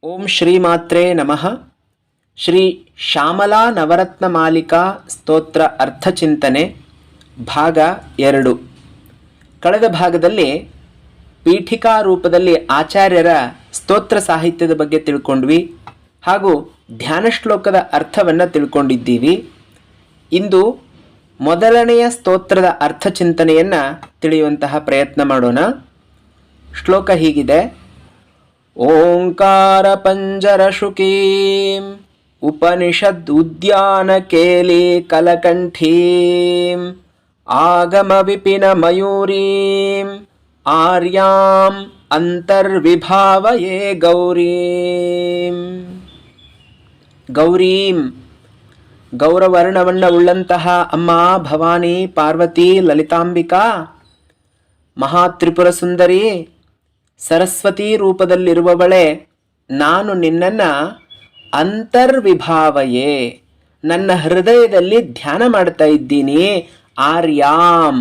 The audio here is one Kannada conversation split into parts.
ಓಂ ಶ್ರೀಮಾತ್ರೇ ನಮಃ. ಶ್ರೀ ಶ್ಯಾಮಲಾ ನವರತ್ನ ಮಾಲಿಕಾ ಸ್ತೋತ್ರ ಅರ್ಥಚಿಂತನೆ ಭಾಗ 2. ಕಳೆದ ಭಾಗದಲ್ಲಿ ಪೀಠಿಕಾ ರೂಪದಲ್ಲಿ ಆಚಾರ್ಯರ ಸ್ತೋತ್ರ ಸಾಹಿತ್ಯದ ಬಗ್ಗೆ ತಿಳ್ಕೊಂಡ್ವಿ ಹಾಗೂ ಧ್ಯಾನ ಶ್ಲೋಕದ ಅರ್ಥವನ್ನು ತಿಳ್ಕೊಂಡಿದ್ದೀವಿ. ಇಂದು ಮೊದಲನೆಯ ಸ್ತೋತ್ರದ ಅರ್ಥಚಿಂತನೆಯನ್ನು ತಿಳಿಯುವಂತಹ ಪ್ರಯತ್ನ ಮಾಡೋಣ. ಶ್ಲೋಕ ಹೀಗಿದೆ: ಓಂಕಾರ ಪಂಜರ ಶುಕೀಂ ಉಪನಿಷದ್ ಉದ್ಯಾನ ಕೇಲಿ ಕಲಕಂಠೀಂ ಆಗಮ ವಿಪಿನ ಮಯೂರೀಂ ಆರ್ಯಾಂ ಅಂತರ್ವಿಭಾವಯೇ ಗೌರೀಂ. ಗೌರೀಂ ಗೌರವರ್ಣವನ್ನು ಉಳ್ಳಂತಹ ಅಮ್ಮ ಭವಾನಿ, ಪಾರ್ವತಿ, ಲಲಿತಾಂಬಿಕಾ, ಮಹಾತ್ರಿಪುರ ಸುಂದರಿ, ಸರಸ್ವತಿ ರೂಪದಲ್ಲಿರುವವಳೆ, ನಾನು ನಿನ್ನನ್ನು ಅಂತರ್ವಿಭಾವಯೇ, ನನ್ನ ಹೃದಯದಲ್ಲಿ ಧ್ಯಾನ ಮಾಡ್ತಾ ಇದ್ದೀನಿ. ಆರ್ಯಾಂ,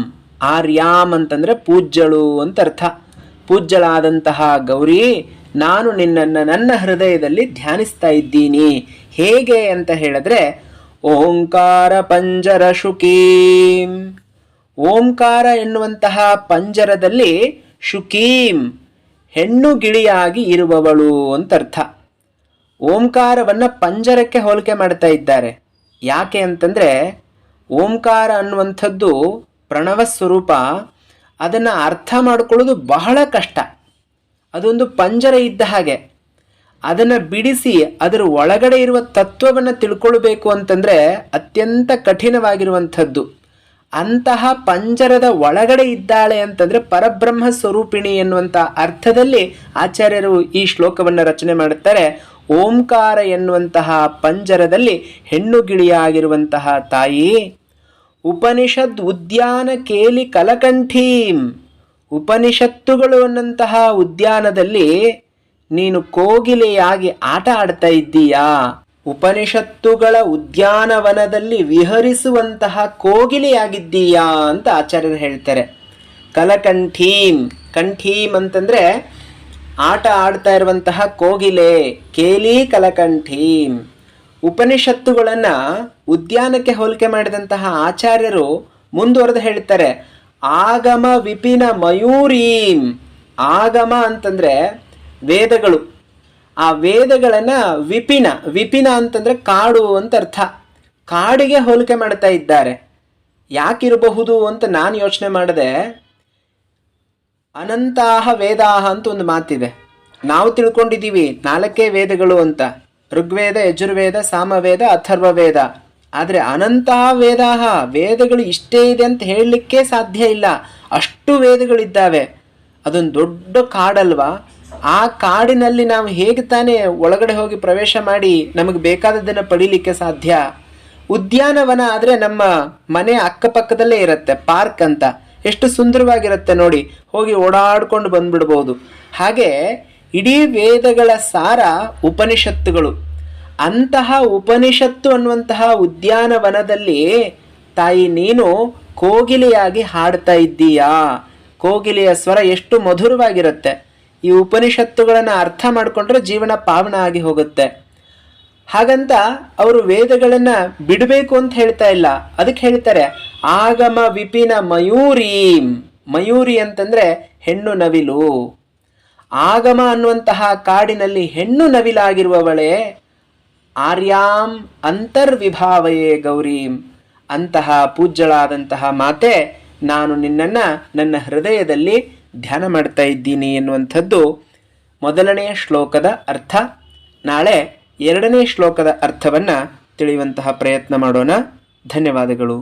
ಆರ್ಯಾಂ ಅಂತಂದರೆ ಪೂಜ್ಯಳು ಅಂತ ಅರ್ಥ. ಪೂಜ್ಯಳಾದಂತಹ ಗೌರಿ, ನಾನು ನಿನ್ನನ್ನು ನನ್ನ ಹೃದಯದಲ್ಲಿ ಧ್ಯಾನಿಸ್ತಾ ಇದ್ದೀನಿ. ಹೇಗೆ ಅಂತ ಹೇಳಿದ್ರೆ, ಓಂಕಾರ ಪಂಜರ ಶುಕೀಂ, ಓಂಕಾರ ಎನ್ನುವಂತಹ ಪಂಜರದಲ್ಲಿ ಶುಕೀಂ ಹೆಣ್ಣು ಗಿಳಿಯಾಗಿ ಇರುವವಳು ಅಂತ ಅರ್ಥ. ಓಂಕಾರವನ್ನು ಪಂಜರಕ್ಕೆ ಹೋಲಿಕೆ ಮಾಡ್ತಾ ಇದ್ದಾರೆ. ಯಾಕೆ ಅಂತಂದರೆ, ಓಂಕಾರ ಅನ್ನುವಂಥದ್ದು ಪ್ರಣವ ಸ್ವರೂಪ. ಅದನ್ನು ಅರ್ಥ ಮಾಡಿಕೊಳ್ಳೋದು ಬಹಳ ಕಷ್ಟ. ಅದೊಂದು ಪಂಜರ ಇದ್ದ ಹಾಗೆ. ಅದನ್ನು ಬಿಡಿಸಿ ಅದರ ಒಳಗಡೆ ಇರುವ ತತ್ವವನ್ನು ತಿಳ್ಕೊಳ್ಬೇಕು ಅಂತಂದರೆ ಅತ್ಯಂತ ಕಠಿಣವಾಗಿರುವಂಥದ್ದು. ಅಂತಹ ಪಂಜರದ ಒಳಗಡೆ ಇದ್ದಾಳೆ ಅಂತಂದರೆ ಪರಬ್ರಹ್ಮ ಸ್ವರೂಪಿಣಿ ಎನ್ನುವಂಥ ಅರ್ಥದಲ್ಲಿ ಆಚಾರ್ಯರು ಈ ಶ್ಲೋಕವನ್ನು ರಚನೆ ಮಾಡುತ್ತಾರೆ. ಓಂಕಾರ ಎನ್ನುವಂತಹ ಪಂಜರದಲ್ಲಿ ಹೆಣ್ಣು ಗಿಳಿಯಾಗಿರುವಂತಹ ತಾಯಿ, ಉಪನಿಷದ್ ಉದ್ಯಾನ ಕೇಲಿ ಕಲಕಂಠೀಂ, ಉಪನಿಷತ್ತುಗಳು ಅನ್ನಂತಹ ಉದ್ಯಾನದಲ್ಲಿ ನೀನು ಕೋಗಿಲೆಯಾಗಿ ಆಟ ಆಡ್ತಾ ಇದ್ದೀಯಾ. ಉಪನಿಷತ್ತುಗಳ ಉದ್ಯಾನವನದಲ್ಲಿ ವಿಹರಿಸುವಂತಹ ಕೋಗಿಲೆಯಾಗಿದ್ದೀಯಾ ಅಂತ ಆಚಾರ್ಯರು ಹೇಳ್ತಾರೆ. ಕಲಕಂಠೀಂ, ಕಂಠೀಂ ಅಂತಂದರೆ ಆಟ ಆಡ್ತಾ ಇರುವಂತಹ ಕೋಗಿಲೆ, ಕೇಲಿ ಕಲಕಂಠೀಂ. ಉಪನಿಷತ್ತುಗಳನ್ನು ಉದ್ಯಾನಕ್ಕೆ ಹೋಲಿಕೆ ಮಾಡಿದಂತಹ ಆಚಾರ್ಯರು ಮುಂದುವರೆದು ಹೇಳ್ತಾರೆ, ಆಗಮ ವಿಪಿನ ಮಯೂರೀಂ. ಆಗಮ ಅಂತಂದರೆ ವೇದಗಳು. ಆ ವೇದಗಳನ್ನು ವಿಪಿನ, ವಿಪಿನ ಅಂತಂದರೆ ಕಾಡು ಅಂತ ಅರ್ಥ. ಕಾಡಿಗೆ ಹೋಲಿಕೆ ಮಾಡ್ತಾ ಇದ್ದಾರೆ. ಯಾಕಿರಬಹುದು ಅಂತ ನಾನು ಯೋಚನೆ ಮಾಡಿದೆ. ಅನಂತಾಹ ವೇದಾಹ ಅಂತ ಒಂದು ಮಾತಿದೆ. ನಾವು ತಿಳ್ಕೊಂಡಿದ್ದೀವಿ 4 ವೇದಗಳು ಅಂತ: ಋಗ್ವೇದ, ಯಜುರ್ವೇದ, ಸಾಮವೇದ, ಅಥರ್ವವೇದ. ಆದರೆ ಅನಂತಹ ವೇದಾಹ, ವೇದಗಳು ಇಷ್ಟೇ ಇದೆ ಅಂತ ಹೇಳಲಿಕ್ಕೆ ಸಾಧ್ಯ ಇಲ್ಲ. ಅಷ್ಟು ವೇದಗಳಿದ್ದಾವೆ. ಅದೊಂದು ದೊಡ್ಡ ಕಾಡಲ್ವಾ. ಆ ಕಾಡಿನಲ್ಲಿ ನಾವು ಹೇಗೆ ತಾನೇ ಒಳಗಡೆ ಹೋಗಿ ಪ್ರವೇಶ ಮಾಡಿ ನಮಗೆ ಬೇಕಾದದ್ದನ್ನು ಪಡೀಲಿಕ್ಕೆ ಸಾಧ್ಯ? ಉದ್ಯಾನವನ ಆದರೆ ನಮ್ಮ ಮನೆ ಅಕ್ಕಪಕ್ಕದಲ್ಲೇ ಇರುತ್ತೆ, ಪಾರ್ಕ್ ಅಂತ. ಎಷ್ಟು ಸುಂದರವಾಗಿರುತ್ತೆ ನೋಡಿ, ಹೋಗಿ ಓಡಾಡ್ಕೊಂಡು ಬಂದ್ಬಿಡ್ಬೋದು. ಹಾಗೆ ಇಡೀ ವೇದಗಳ ಸಾರ ಉಪನಿಷತ್ತುಗಳು. ಅಂತಹ ಉಪನಿಷತ್ತು ಅನ್ನುವಂತಹ ಉದ್ಯಾನವನದಲ್ಲಿ ತಾಯಿ ನೀನು ಕೋಗಿಲೆಯಾಗಿ ಹಾಡ್ತಾ ಇದ್ದೀಯಾ. ಕೋಗಿಲೆಯ ಸ್ವರ ಎಷ್ಟು ಮಧುರವಾಗಿರುತ್ತೆ. ಈ ಉಪನಿಷತ್ತುಗಳನ್ನು ಅರ್ಥ ಮಾಡಿಕೊಂಡ್ರೆ ಜೀವನ ಪಾವನ ಆಗಿ ಹೋಗುತ್ತೆ. ಹಾಗಂತ ಅವರು ವೇದಗಳನ್ನು ಬಿಡಬೇಕು ಅಂತ ಹೇಳ್ತಾ ಇಲ್ಲ. ಅದಕ್ಕೆ ಹೇಳ್ತಾರೆ ಆಗಮ ವಿಪಿನ ಮಯೂರೀಂ. ಮಯೂರಿ ಅಂತಂದರೆ ಹೆಣ್ಣು ನವಿಲು. ಆಗಮ ಅನ್ನುವಂತಹ ಕಾಡಿನಲ್ಲಿ ಹೆಣ್ಣು ನವಿಲಾಗಿರುವವಳೇ, ಆರ್ಯಾಂ ಅಂತರ್ವಿಭಾವಯೇ ಗೌರೀಂ. ಅಂತಹ ಪೂಜ್ಯಳಾದಂತಹ ಮಾತೆ, ನಾನು ನಿನ್ನನ್ನು ನನ್ನ ಹೃದಯದಲ್ಲಿ ಧ್ಯಾನ ಮಾಡ್ತಾ ಇದ್ದೀನಿ ಎನ್ನುವಂಥದ್ದು ಮೊದಲನೆಯ ಶ್ಲೋಕದ ಅರ್ಥ. ನಾಳೆ 2ನೇ ಶ್ಲೋಕದ ಅರ್ಥವನ್ನು ತಿಳಿಯುವಂತಹ ಪ್ರಯತ್ನ ಮಾಡೋಣ. ಧನ್ಯವಾದಗಳು.